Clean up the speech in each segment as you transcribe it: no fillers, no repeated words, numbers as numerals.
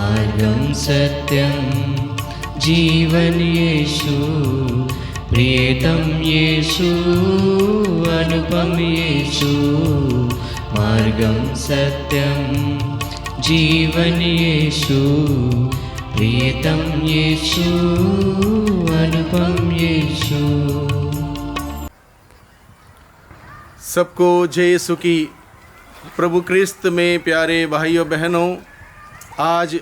मार्गं सत्यं जीवन यीशु, प्रियतम यीशु, अनुपम यीशु। मार्गं सत्यं जीवन यीशु, प्रियतम यीशु, अनुपम यीशु। सबको जय यीशु की। प्रभु क्रिस्त में प्यारे भाइयों बहनों, आज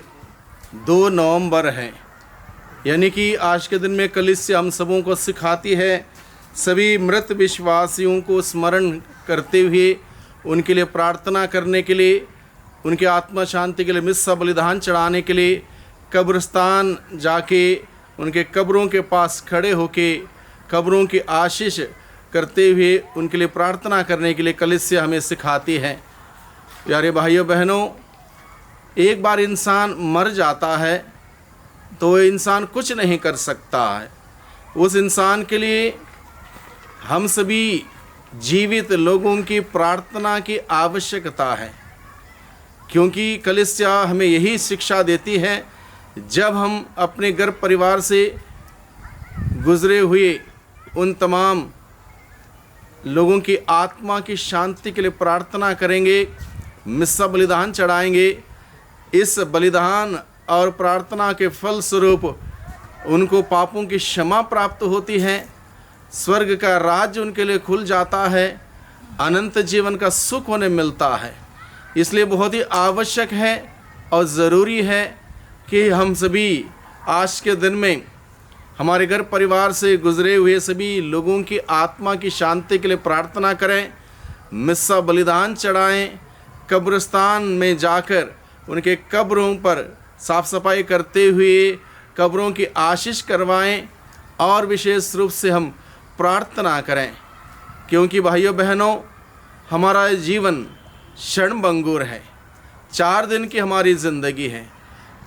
2 नवंबर है, यानी कि आज के दिन में कलीसिया हम सबों को सिखाती है सभी मृत विश्वासियों को स्मरण करते हुए उनके लिए प्रार्थना करने के लिए, उनके आत्मा शांति के लिए मिस्सा बलिदान चढ़ाने के लिए कब्रिस्तान जाके उनके कब्रों के पास खड़े होके कब्रों की आशीष करते हुए उनके लिए प्रार्थना करने के लिए कलीसिया हमें सिखाती है। प्यारे भाइयों बहनों, एक बार इंसान मर जाता है तो इंसान कुछ नहीं कर सकता है। उस इंसान के लिए हम सभी जीवित लोगों की प्रार्थना की आवश्यकता है, क्योंकि कलीसिया हमें यही शिक्षा देती है, जब हम अपने घर परिवार से गुजरे हुए उन तमाम लोगों की आत्मा की शांति के लिए प्रार्थना करेंगे, मिस्सा बलिदान चढ़ाएंगे। इस बलिदान और प्रार्थना के फल स्वरूप उनको पापों की क्षमा प्राप्त होती है, स्वर्ग का राज्य उनके लिए खुल जाता है, अनंत जीवन का सुख उन्हें मिलता है। इसलिए बहुत ही आवश्यक है और ज़रूरी है कि हम सभी आज के दिन में हमारे घर परिवार से गुजरे हुए सभी लोगों की आत्मा की शांति के लिए प्रार्थना करें, मिस्सा बलिदान चढ़ाएं, कब्रिस्तान में जाकर उनके कब्रों पर साफ़ सफाई करते हुए कब्रों की आशीष करवाएं और विशेष रूप से हम प्रार्थना करें, क्योंकि भाइयों बहनों, हमारा जीवन क्षणभंगुर है। 4 दिन की हमारी ज़िंदगी है।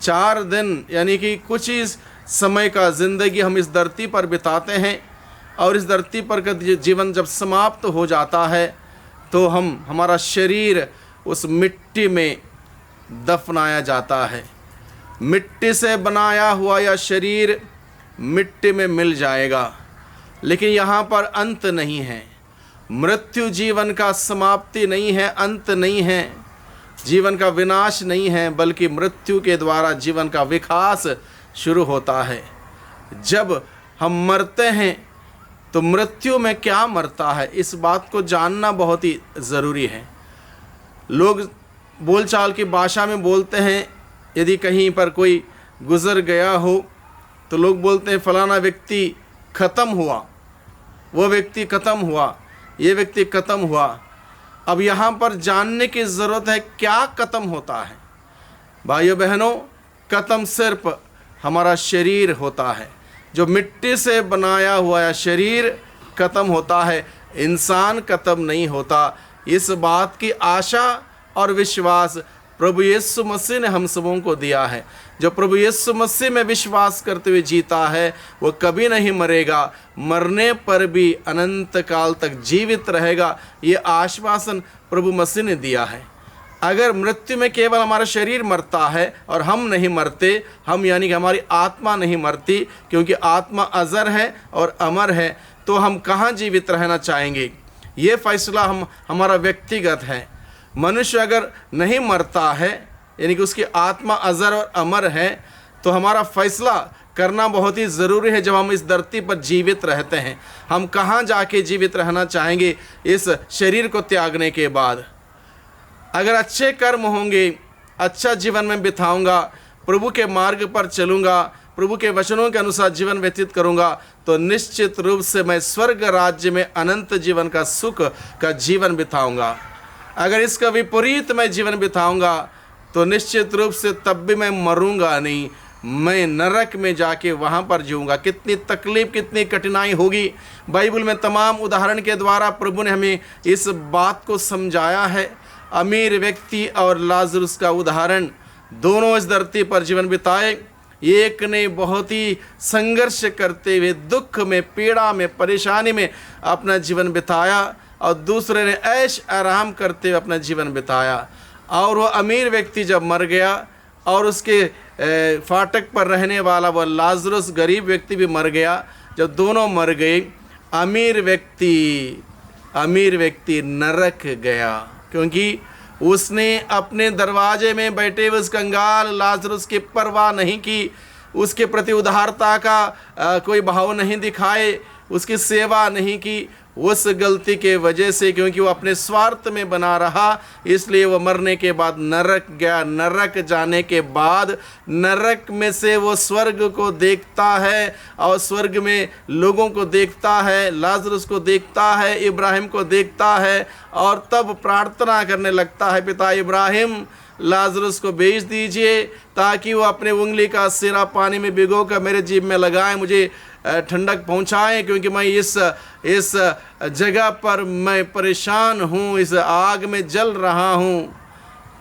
4 दिन यानी कि कुछ ही समय का ज़िंदगी हम इस धरती पर बिताते हैं, और इस धरती पर का जीवन जब समाप्त हो जाता है तो हमारा शरीर उस मिट्टी में दफनाया जाता है। मिट्टी से बनाया हुआ यह शरीर मिट्टी में मिल जाएगा, लेकिन यहाँ पर अंत नहीं है। मृत्यु जीवन का समाप्ति नहीं है, अंत नहीं है, जीवन का विनाश नहीं है, बल्कि मृत्यु के द्वारा जीवन का विकास शुरू होता है। जब हम मरते हैं तो मृत्यु में क्या मरता है, इस बात को जानना बहुत ही ज़रूरी है। लोग बोलचाल की भाषा में बोलते हैं, यदि कहीं पर कोई गुज़र गया हो तो लोग बोलते हैं फलाना व्यक्ति ख़त्म हुआ, वो व्यक्ति ख़त्म हुआ, ये व्यक्ति ख़त्म हुआ। अब यहाँ पर जानने की ज़रूरत है क्या ख़त्म होता है। भाइयों बहनों, ख़त्म सिर्फ हमारा शरीर होता है। जो मिट्टी से बनाया हुआ शरीर ख़त्म होता है, इंसान ख़त्म नहीं होता। इस बात की आशा और विश्वास प्रभु यीशु मसीह ने हम सबों को दिया है। जो प्रभु यीशु मसीह में विश्वास करते हुए जीता है वो कभी नहीं मरेगा, मरने पर भी अनंत काल तक जीवित रहेगा। ये आश्वासन प्रभु मसीह ने दिया है। अगर मृत्यु में केवल हमारा शरीर मरता है और हम नहीं मरते, हम यानी कि हमारी आत्मा नहीं मरती, क्योंकि आत्मा अजर है और अमर है, तो हम कहाँ जीवित रहना चाहेंगे। ये फैसला हमारा व्यक्तिगत है। मनुष्य अगर नहीं मरता है, यानी कि उसकी आत्मा अजर और अमर है, तो हमारा फैसला करना बहुत ही ज़रूरी है। जब हम इस धरती पर जीवित रहते हैं, हम कहाँ जाके जीवित रहना चाहेंगे इस शरीर को त्यागने के बाद। अगर अच्छे कर्म होंगे, अच्छा जीवन में बिताऊंगा, प्रभु के मार्ग पर चलूँगा, प्रभु के वचनों के अनुसार जीवन व्यतीत करूँगा, तो निश्चित रूप से मैं स्वर्ग राज्य में अनंत जीवन का सुख का जीवन बिताऊँगा। अगर इसका विपरीत मैं जीवन बिताऊँगा तो निश्चित रूप से तब भी मैं मरूँगा नहीं, मैं नरक में जाके वहाँ पर जीऊँगा। कितनी तकलीफ़, कितनी कठिनाई होगी। बाइबल में तमाम उदाहरण के द्वारा प्रभु ने हमें इस बात को समझाया है। अमीर व्यक्ति और लाजरुस का उदाहरण, दोनों इस धरती पर जीवन बिताए। एक ने बहुत ही संघर्ष करते हुए दुख में, पीड़ा में, परेशानी में अपना जीवन बिताया, और दूसरे ने ऐश आराम करते हुए अपना जीवन बिताया। और वो अमीर व्यक्ति जब मर गया और उसके फाटक पर रहने वाला वह लाजरस गरीब व्यक्ति भी मर गया। जब दोनों मर गए, अमीर व्यक्ति नरक गया, क्योंकि उसने अपने दरवाजे में बैठे हुए उस कंगाल लाजरस की परवाह नहीं की, उसके प्रति उदारता का कोई भाव नहीं दिखाए, उसकी सेवा नहीं की। उस गलती के वजह से, क्योंकि वो अपने स्वार्थ में बना रहा, इसलिए वो मरने के बाद नरक गया। नरक जाने के बाद नरक में से वो स्वर्ग को देखता है और स्वर्ग में लोगों को देखता है, लाजरस को देखता है, इब्राहिम को देखता है और तब प्रार्थना करने लगता है, पिता इब्राहिम लाजरस को भेज दीजिए ताकि वो अपने उंगली का सिरा पानी में भिगो कर मेरे जीभ में लगाएं, मुझे ठंडक पहुंचाएं, क्योंकि मैं इस जगह पर मैं परेशान हूं, इस आग में जल रहा हूं।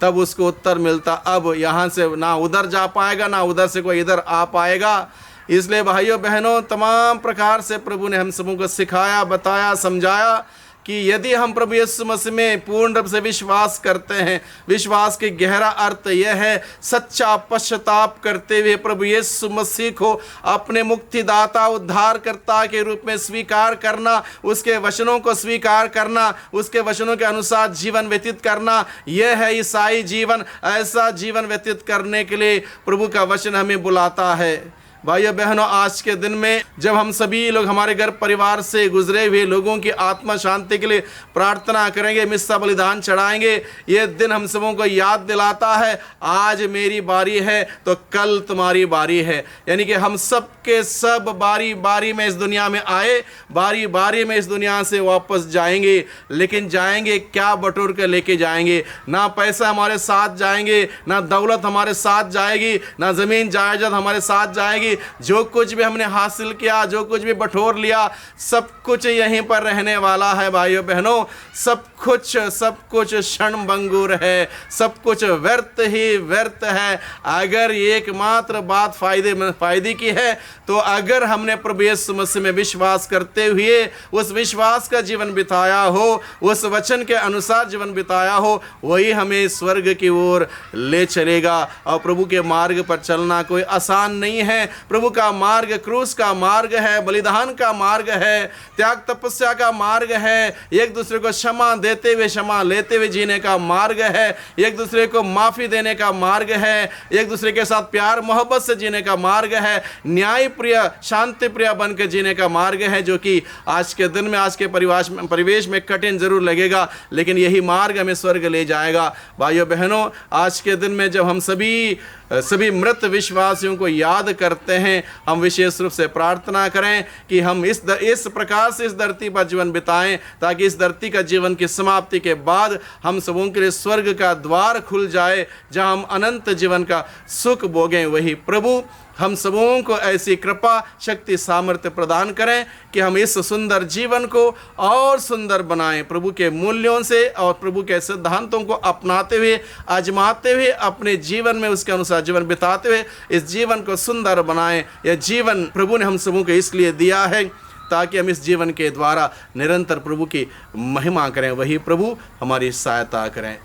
तब उसको उत्तर मिलता, अब यहाँ से ना उधर जा पाएगा, ना उधर से कोई इधर आ पाएगा। इसलिए भाइयों बहनों, तमाम प्रकार से प्रभु ने हम सबों को सिखाया, बताया, समझाया कि यदि हम प्रभु यीशु मसीह में पूर्ण रूप से विश्वास करते हैं, विश्वास के गहरा अर्थ यह है सच्चा पश्चाताप करते हुए प्रभु यीशु मसीह को अपने मुक्तिदाता, उद्धारकर्ता के रूप में स्वीकार करना, उसके वचनों को स्वीकार करना, उसके वचनों के अनुसार जीवन व्यतीत करना, यह है ईसाई जीवन। ऐसा जीवन व्यतीत करने के लिए प्रभु का वचन हमें बुलाता है। भाइयों बहनों, आज के दिन में जब हम सभी लोग हमारे घर परिवार से गुजरे हुए लोगों की आत्मा शांति के लिए प्रार्थना करेंगे, मिस्सा बलिदान चढ़ाएंगे, ये दिन हम सबों को याद दिलाता है आज मेरी बारी है तो कल तुम्हारी बारी है। यानी कि हम सब के सब बारी बारी में इस दुनिया में आए, बारी बारी में इस दुनिया से वापस जाएंगे, लेकिन जाएंगे क्या बटोर कर लेके जाएंगे? ना पैसा हमारे साथ जाएंगे, ना दौलत हमारे साथ जाएगी, ना ज़मीन जायदाद हमारे साथ जाएगी। जो कुछ भी हमने हासिल किया, जो कुछ भी बटोर लिया, सब कुछ यहीं पर रहने वाला है। भाइयों बहनों, सब कुछ क्षणभंगुर है, सब कुछ व्यर्थ ही व्यर्थ है। अगर एकमात्र बात फायदे की है तो अगर हमने प्रभु यीशु मसीह में विश्वास करते हुए उस विश्वास का जीवन बिताया हो, उस वचन के अनुसार जीवन बिताया हो, वही हमें स्वर्ग की ओर ले चलेगा। और प्रभु के मार्ग पर चलना कोई आसान नहीं है। प्रभु का मार्ग क्रूस का मार्ग है, बलिदान का मार्ग है, त्याग तपस्या का मार्ग है, एक दूसरे को क्षमा देते हुए क्षमा लेते हुए जीने का मार्ग है, एक दूसरे को माफ़ी देने का मार्ग है, एक दूसरे के साथ प्यार मोहब्बत से जीने का मार्ग है, न्याय प्रिय शांति प्रिय बन के जीने का मार्ग है, जो कि आज के दिन में आज के परिवेश में कठिन जरूर लगेगा, लेकिन यही मार्ग हमें स्वर्ग ले जाएगा। भाइयों बहनों, आज के दिन में जब हम सभी मृत विश्वासियों को याद करते हैं, हम विशेष रूप से प्रार्थना करें कि हम इस प्रकार से इस धरती पर जीवन बिताएं, ताकि इस धरती का जीवन की समाप्ति के बाद हम सबों के लिए स्वर्ग का द्वार खुल जाए, जहां हम अनंत जीवन का सुख भोगें। वही प्रभु हम सबों को ऐसी कृपा शक्ति सामर्थ्य प्रदान करें कि हम इस सुंदर जीवन को और सुंदर बनाएं, प्रभु के मूल्यों से और प्रभु के सिद्धांतों को अपनाते हुए, आजमाते हुए, अपने जीवन में उसके अनुसार जीवन बिताते हुए इस जीवन को सुंदर बनाएं। यह जीवन प्रभु ने हम सबों को इसलिए दिया है ताकि हम इस जीवन के द्वारा निरंतर प्रभु की महिमा करें। वही प्रभु हमारी सहायता करें।